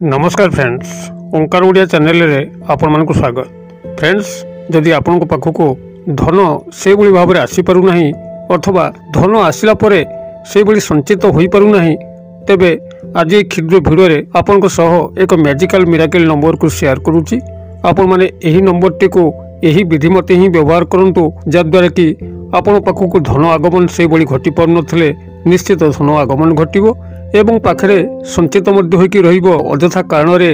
नमस्कार फ्रेंड्स, ओंकार ओडिया चैनल रे आपण मानक स्वागत। फ्रेंड्स, जदि आपण को पाखक धन से भाव में आसी पारु नाही अथवा धन आसिला परे से संचित हो पारु नाही, तेबे आज ये क्षुद्र भिडियो रे आपण को सह एक मैजिकल मिराकल नंबर को शेयर करूची। आपण माने एही नंबर टी को यही विधि मते ही व्यवहार करंतु, जद्वारा कि आपण पाखक धन आगमन से घटी पार नथिले निश्चित धन आगमन घटिबो एवं पाखरे संचित मध्य होइकी रहिबो। अजथा कारण रे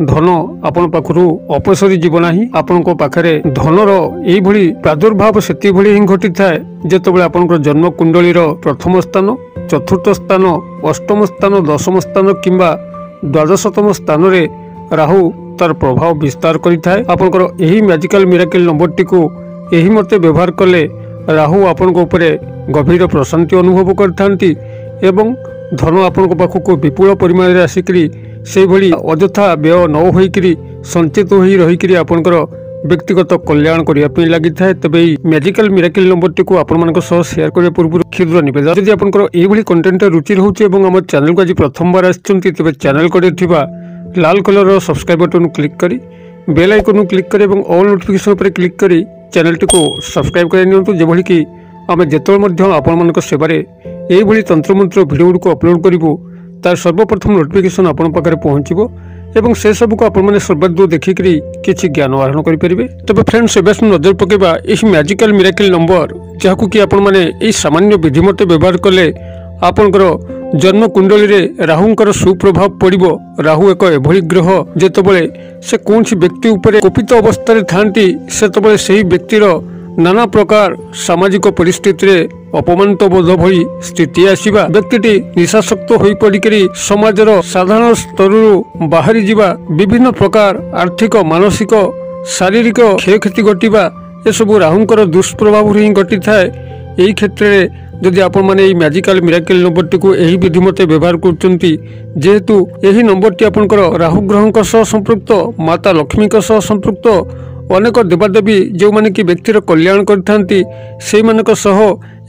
धन आपण पाखरु अपसरी जीव नाही। आपण को पाखरे धनर एई भली प्रादुर्भाव सेति भली ही घटी थाए जेतबेले आपण जन्म कुंडलीर प्रथम स्थान, चतुर्थ स्थान, अष्टम स्थान, दशम स्थान किंबा द्वादशतम स्थान रे राहु तार प्रभाव विस्तार करिथाए। आपनकर एही मैजिकल मिराकल नंबर टी को एही मते व्यवहार कले राहु आपण को ऊपर गभीर प्रशांति अनुभव करथांती एवं धन आपण को पाखक विपुल परिमाण रे आसिकरी से भली अजथा व्यय न होइकरी संचित होई रहिकरी आपनकर व्यक्तिगत कल्याण करिया पे लागि थाए। तबे मैजिकल मिराकल नंबर टी को आपण मानक सह शेयर करिया पूर्व क्षुद्र निवेदन, जदि आपनकर एई भली कंटेंट रुचि रहउचे एवं हमर चैनल को आज प्रथम बार आछंती तबे चैनल को थिबा लाल कलर रो सब्सक्राइब बटन क्लिक करी बेल आइकन क्लिक करी एवं ऑल नोटिफिकेशन पर क्लिक करी चैनल टी को सब्सक्राइब कर नियंतु, जे भली कि आमे जेतोल मध्य आपण मानक सेवारे एई भली तंत्र मंत्र वीडियो को अपलोड करिवो तार सर्वप्रथम नोटिफिकेशन आपण पाखरे पहुंचीबो एवं से सब को आपण माने सर्वदूर देखिकरी किछि ज्ञान आहरण करि परिबे। तबे फ्रेंड्स, एबे नजर पकेबा एही मैजिकल मिराकल नंबर जाकु कि आपण माने एई सामान्य विधि मते व्यवहार कले आपनकर जन्म कुंडली रे राहुंकर सुप्रभाव पड़िबो। राहु एक एभली ग्रह जेतबेले से कोनसी व्यक्ति ऊपर कोपित अवस्था रे थांती सेतबेले सेही व्यक्तिर नाना प्रकार सामाजिक परिस्थिति रे अपमानित बोध भली स्थिति आसीबा। व्यक्तिटी निशाशक्त होई पड़िकरी समाजर साधारण स्तर बाहरी जीवा, विभिन्न प्रकार आर्थिक, मानसिक, शारीरिक क्षयक्षति घटिबा एसबू राहुंकर दुष्प्रभाव ही घटी थाए। एही क्षेत्र रे जदि आपण माने एही मैजिकल मिराकल नंबर टी को एही विधि मते व्यवहार करचंती, जेहेतु एही नंबर टी आपनकर राहु ग्रहंक सह संपृक्त, माता लक्ष्मी का सह संपृक्त, अनेक देवादेवी जो माने कि व्यक्तिर कल्याण करथांती से मानक सह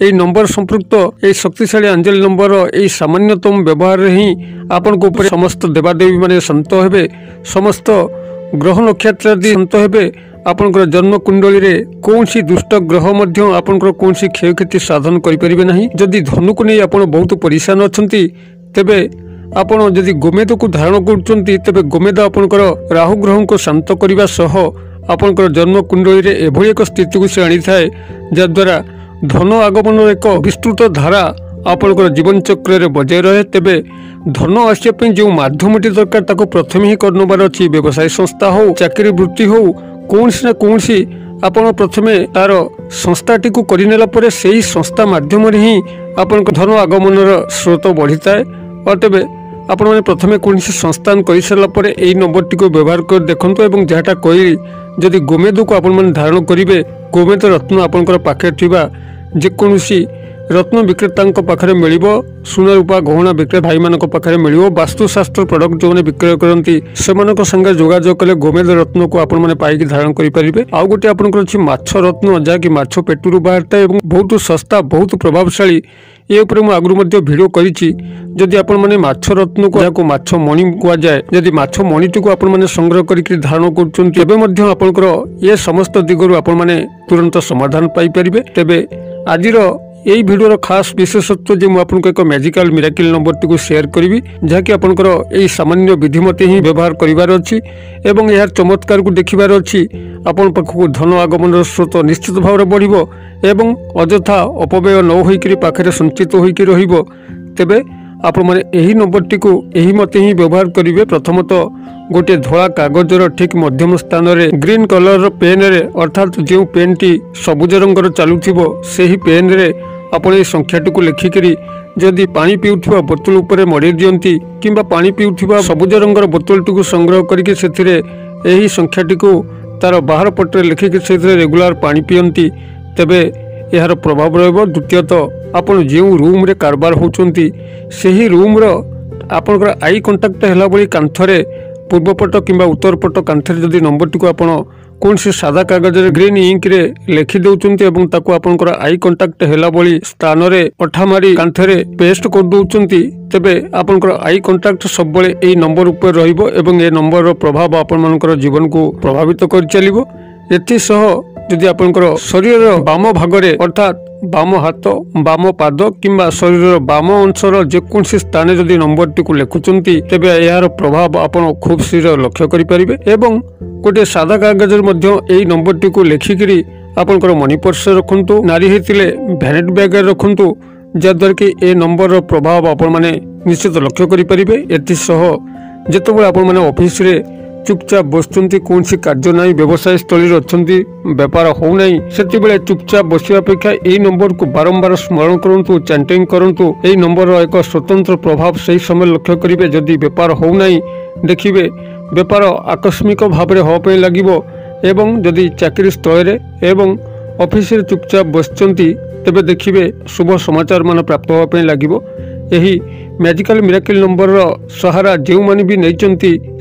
एही नंबर संपृक्त एही शक्तिशाली एंजल नंबर एही सामान्यतम व्यवहार रे ही आपन को ऊपर समस्त देवादेवी माने संत हेबे, समस्त ग्रह नक्षत्र आदि संत हेबे। आपनकर जन्म कुंडली रे कोनसी दुष्ट ग्रह मध्य आपनकर कोनसी क्षयक्षति साधन करि परिबे नाही। जदि धनु को नै आपन बहुत परेशान अछंती, तेबे आपण जदि गोमेद को धारण करचंती, तेबे गोमेद आपनकर राहु ग्रह को शांत करिबा सह आपनकर जन्म कुंडली रे एभली एक स्थिति को से आनी थाए जद्वारा धन आगमन एक विस्तृत धारा आपनकर जीवन चक्र रे बजाय रहे। तेबे धन आसिया पे जो माध्यमटी दरकार ताको प्रथम ही करनबार अछि। व्यवसाय संस्था हो, चाकरी वृत्ति हो, कोनसी ना कोनसी आपण प्रथमे तार संस्थाटी को करिनेला परे सेही संस्था माध्यम रे ही आपनकर धन आगमनर स्रोत बढ़िताए। और तेबे आपण माने प्रथमे कोनसी संस्थान करि सरला परे एई नंबर टी को व्यवहार कर देखंतु एवं जहाटा कहि जदि गोमेद को आपण माने धारण करिवे, गोमेद रत्न आपनकर पाखे थिबा जे कोनसी रत्न विक्रेता पाखे मिलिबो, सुना रूपा गहना विक्रय भाई मान पाखे मिलिबो। वास्तुशास्त्र प्रोडक्ट जो विक्रय करती से संगे जोगाजोग कले गोमेद रत्न को आपण माने पाइक धारण करि परिबे। आउ गोटे आपनकर अछि माछ रत्न, जहाँकि माछ पेटुरु बाहरता एवं बहुत सस्ता, बहुत प्रभावशाली। ये ऊपर मु आगु मध्य भिडियो करिछि। जदि आपण माने माछ रत्न को जाको माछ मणि कुआ जाए, जदि माछ मणिटी को आपण माने संग्रह करिकि धारण करछन्ति, एबे मध्य आपनकर ये समस्त दिगरु आपण माने तुरंत समाधान पाई परिबे। तेबे आजिर यही भिडियोर खास विशेषत्व जे मुझे एक मैजिकल मिराकल नंबर टी को शेयर करी, जहाँकि आपनकर यही सामान्य विधि मते ही व्यवहार करिवार अछि एवं यार चमत्कार को देखिबार अछि। आपन पाखक धन आगमन स्रोत निश्चित भाव में बढ़िबो एवं अजथा अपव्यय न होइकरी पाखरे संचित होइकरी रहिबो। तेबे आपण माने एही नंबर टी को एही मते ही व्यवहार करिवे। प्रथमतः गोटे धला कागजर ठीक मध्यम स्थान रे ग्रीन कलर पेन रे, अर्थात जो पेन टी सबुज रंगर चलुथिबो सेही पेन रे आपण ए संख्याटी को लिखिकरी जदि पानी पिउथिबा बोतल ऊपर मड़ी दियंती किंबा पानी पिउथिबा सबुज रंगर बोतल टी को संग्रह करके सेथिरे एही संख्याटी को तार बाहर पटे लिखिक सेथिरे रेगुलर पानी पियंती, तेबे यार प्रभाव रहबो। द्वितीयतः आपण जो रूम रे कारबार होचंती सेही रूम रो आपनकर आई कांटेक्ट हैला बली कांथरे पूर्वपट किंबा उत्तर पट कांथरे जदि नंबर टी को आपण कौन सी सादा कागज रे ग्रीन इंक रे लिखि दउचंती एवं ताको आपनकर आई कांटेक्ट हेला बली स्थान रे अठा मारी कांथरे पेस्ट कर दउचंती तेबे आपनकर आई कांटेक्ट सब बळे एई नंबर ऊपर रहिबो एवं ए नंबर रो प्रभाव आपन मानकर जीवन को प्रभावित कर चलिबो। एथि सह यदि आपनकर शरीर बाम भागरे अर्थात बाम हाथ बाम पाद किंबा शरीर बाम अंशर जेकोसी स्थान जदि नंबर टी लिखुंट तेबे यार प्रभाव आपन खूब शीघ्र लक्ष्य करें एवं गोटे सादा कागज यही नंबर टी लिखिकी आपनकर मनी पर्स रखु नारी होते भैनेट बैग रखु जद्वारा कि ए नंबर प्रभाव आपण मैंने निश्चित लक्ष्य करें। एसह जितेबाला आपण मैंने ऑफिस रे चुपचाप बसुंती कौन सी कार्य ना व्यवसाय स्थली अच्छा बेपार होना से चुपचाप बसवा अपेक्षा यही नंबर को बारंबार स्मरण करूँ चैंटिंग करूँ यही नंबर एक स्वतंत्र प्रभाव से समय लक्ष्य करेंगे। जदि बेपार होना देखिए बेपार आकस्मिक भाव में हाँपाई लगे एवं जदि चाकरी स्थल एवं ऑफिस रे चुपचाप बसचंती तेबे देखिए शुभ समाचार मान प्राप्त होगापी लगे। यही मैजिकल मिराकल नंबर सहारा जो मैंने भी नहीं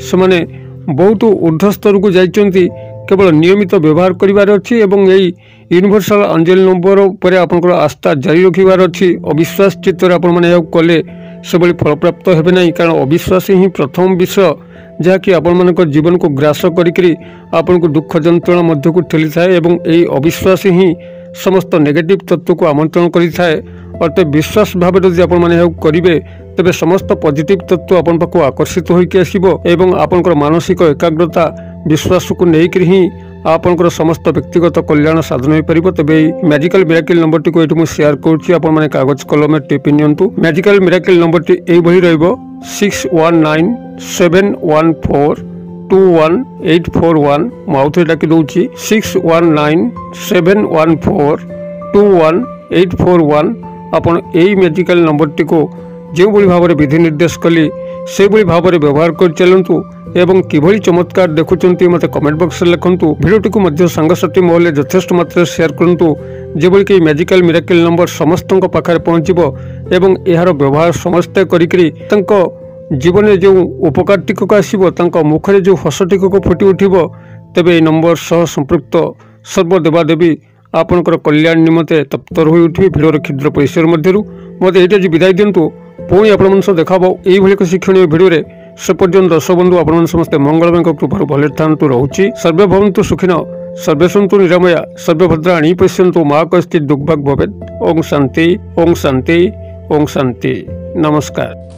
से बहुत ऊर्ध्व स्तर को जाइछंती केवल नियमित व्यवहार करिवार अछि एवं यही यूनिवर्सल अंजेल नंबर पर आपनकर आस्था जारी रखिबार अछि। अविश्वास चित्तर आपण माने कले से भली फल प्राप्त हेबे नहीं कारण अविश्वास ही प्रथम विषय जहाँकि आपण मानकर जीवन को ग्रास करिकरी आपन को दुख जंत्रणा मध्य को ठेली थाए एवं यही अविश्वास ही समस्त नेगेटिव तत्व को आमंत्रण करि थाए। अर्थात विश्वास भाव जदि आपण माने करिवे तेबे समस्त पॉजिटिव तत्व आपन पाखु आकर्षित होइके आसीबो एवं आपनकर मानसिक एकाग्रता विश्वास को लेकर ही आपनकर समस्त व्यक्तिगत कल्याण साधन हो पारिबो। तेबे मैजिकल मिराकल नंबर टी को एटु मु शेयर करूची आपण माने कागज कलम टिपि नियंतु। मैजिकल मिराकल नंबर टी एई भली रहइबो 619714218841 मु आउथे डाकी दउची 619714218841 आपण एई मैजिकल नंबर टी को जो भली भाव में विधि निर्देश कली से भली भाव में व्यवहार कर चलतु एवं किभली चमत्कार देखुंट मत कमेंट बॉक्स में लिखुँ। भिडियोटी को मध्य सांगसाथी महल यथेष्ट मात्रा शेयर करूँ जेभली कि मैजिकल मिराकल नंबर समस्त पाखे पहुँचब एवं यार व्यवहार समस्ते करी जीवन में जो उपकार टिकक आसब मुखरे जो हस टिकक फुटी उठब तेबे नंबर सह संपृक्त सर्वदेवादेवी आपणकर कल्याण निमंते तत्पर हो उठे। भिडर क्षुद्र परिसर मध्य मत ये विदाय दिंतु पुणी आपण देखा यही एक शिक्षणीय भिडियो से पर्यंत दर्शक बंधु आपण समस्ते मंगलमय कृपार भले था रोचे। सर्वे भवन्तु सुखिनः सर्वे सन्तु निरामया सर्वे भद्राणि पश्यन्तु मा कश्चित् दुर्भाग् भवेत्। ओम शांति ओम शांति ओम शांति। नमस्कार।